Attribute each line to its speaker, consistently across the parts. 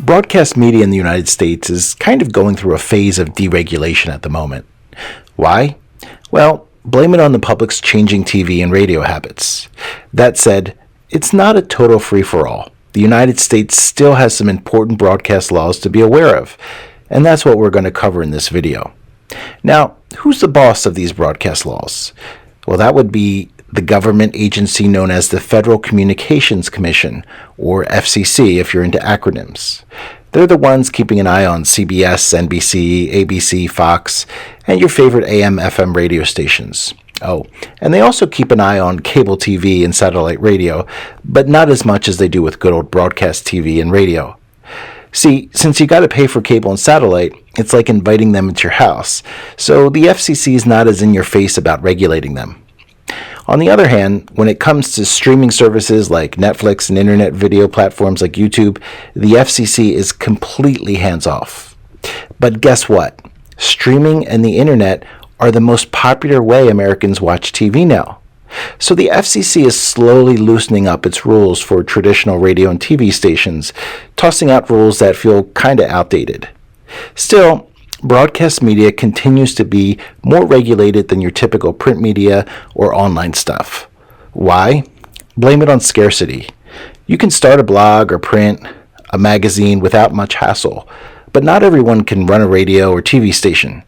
Speaker 1: Broadcast media in the United States is kind of going through a phase of deregulation at the moment. Why? Well, blame it on the public's changing TV and radio habits. That said, it's not a total free-for-all. The United States still has some important broadcast laws to be aware of, and that's what we're going to cover in this video. Now, who's the boss of these broadcast laws? Well, that would be the government agency known as the Federal Communications Commission, or FCC if you're into acronyms. They're the ones keeping an eye on CBS, NBC, ABC, Fox, and your favorite AM/FM radio stations. Oh, and they also keep an eye on cable TV and satellite radio, but not as much as they do with good old broadcast TV and radio. See, since you got to pay for cable and satellite, it's like inviting them into your house, so the FCC is not as in your face about regulating them. On the other hand, when it comes to streaming services like Netflix and internet video platforms like YouTube, the FCC is completely hands-off. But guess what? Streaming and the internet are the most popular way Americans watch TV now. So the FCC is slowly loosening up its rules for traditional radio and TV stations, tossing out rules that feel kinda outdated. Still, broadcast media continues to be more regulated than your typical print media or online stuff. Why? Blame it on scarcity. You can start a blog or print a magazine without much hassle, but not everyone can run a radio or TV station.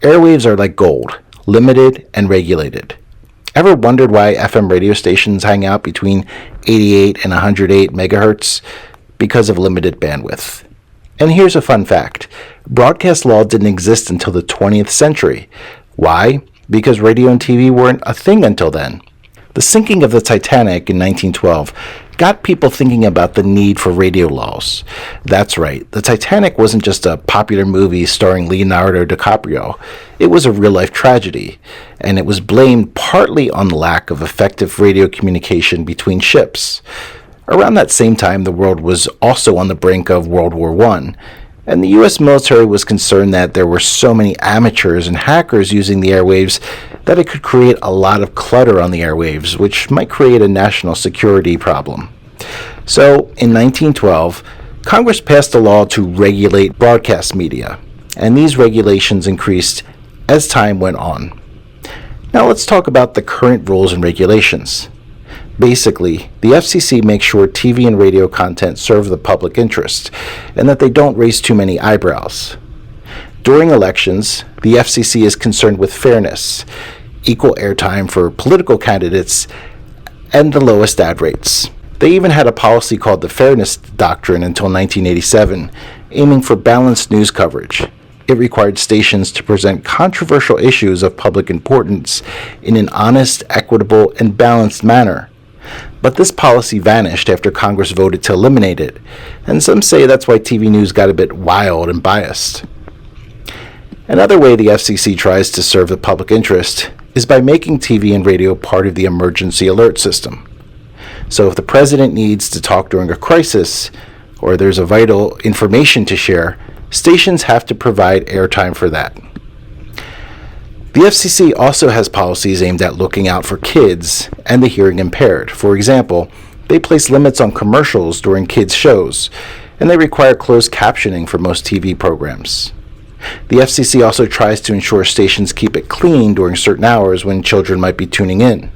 Speaker 1: Airwaves are like gold, limited and regulated. Ever wondered why FM radio stations hang out between 88 and 108 megahertz? Because of limited bandwidth. And here's a fun fact. Broadcast law didn't exist until the 20th century. Why? Because radio and TV weren't a thing until then. The sinking of the Titanic in 1912 got people thinking about the need for radio laws. That's right, the Titanic wasn't just a popular movie starring Leonardo DiCaprio. It was a real-life tragedy, and it was blamed partly on the lack of effective radio communication between ships. Around that same time, the world was also on the brink of World War I, and the U.S. military was concerned that there were so many amateurs and hackers using the airwaves that it could create a lot of clutter on the airwaves, which might create a national security problem. So, in 1912, Congress passed a law to regulate broadcast media, and these regulations increased as time went on. Now let's talk about the current rules and regulations. Basically, the FCC makes sure TV and radio content serve the public interest, and that they don't raise too many eyebrows. During elections, the FCC is concerned with fairness, equal airtime for political candidates, and the lowest ad rates. They even had a policy called the Fairness Doctrine until 1987, aiming for balanced news coverage. It required stations to present controversial issues of public importance in an honest, equitable, and balanced manner. But this policy vanished after Congress voted to eliminate it, and some say that's why TV news got a bit wild and biased. Another way the FCC tries to serve the public interest is by making TV and radio part of the emergency alert system. So if the president needs to talk during a crisis, or there's a vital information to share, stations have to provide airtime for that. The FCC also has policies aimed at looking out for kids and the hearing impaired. For example, they place limits on commercials during kids' shows, and they require closed captioning for most TV programs. The FCC also tries to ensure stations keep it clean during certain hours when children might be tuning in.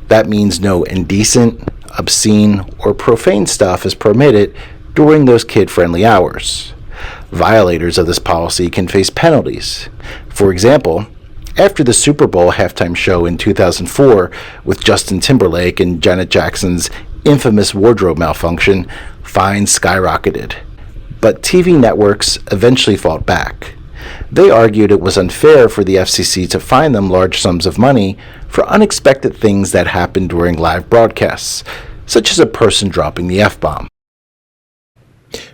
Speaker 1: That means no indecent, obscene, or profane stuff is permitted during those kid-friendly hours. Violators of this policy can face penalties. For example, after the Super Bowl halftime show in 2004 with Justin Timberlake and Janet Jackson's infamous wardrobe malfunction, fines skyrocketed. But TV networks eventually fought back. They argued it was unfair for the FCC to fine them large sums of money for unexpected things that happened during live broadcasts, such as a person dropping the F-bomb.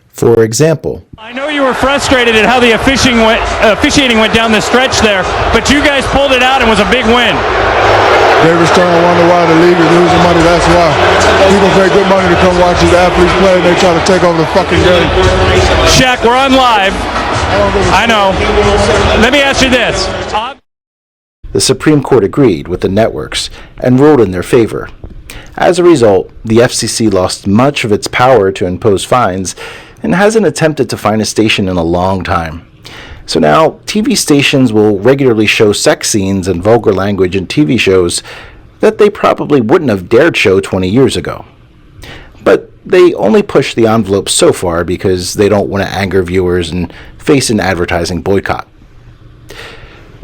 Speaker 1: For example,
Speaker 2: I know you were frustrated at how the officiating went down the stretch there, but you guys pulled it out and was a big win.
Speaker 3: David Stern wonder why the league is losing money. That's why people pay good money to come watch these athletes play, and they try to take over the fucking game.
Speaker 2: Shaq, we're on live. I know. Let me ask you this.
Speaker 1: The Supreme Court agreed with the networks and ruled in their favor. As a result, the FCC lost much of its power to impose fines, and hasn't attempted to find a station in a long time. So now, TV stations will regularly show sex scenes and vulgar language in TV shows that they probably wouldn't have dared show 20 years ago. But they only push the envelope so far because they don't want to anger viewers and face an advertising boycott.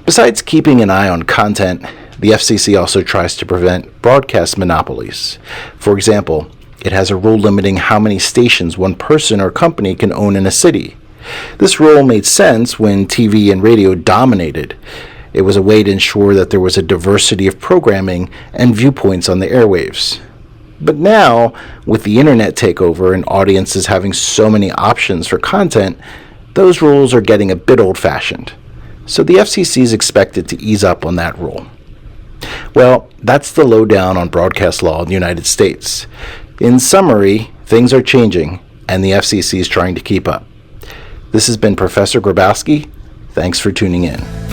Speaker 1: Besides keeping an eye on content, the FCC also tries to prevent broadcast monopolies. For example, it has a rule limiting how many stations one person or company can own in a city. This rule made sense when TV and radio dominated. It was a way to ensure that there was a diversity of programming and viewpoints on the airwaves. But now, with the internet takeover and audiences having so many options for content, those rules are getting a bit old-fashioned. So the FCC is expected to ease up on that rule. Well, that's the lowdown on broadcast law in the United States. In summary, things are changing, and the FCC is trying to keep up. This has been Professor Grabowski. Thanks for tuning in.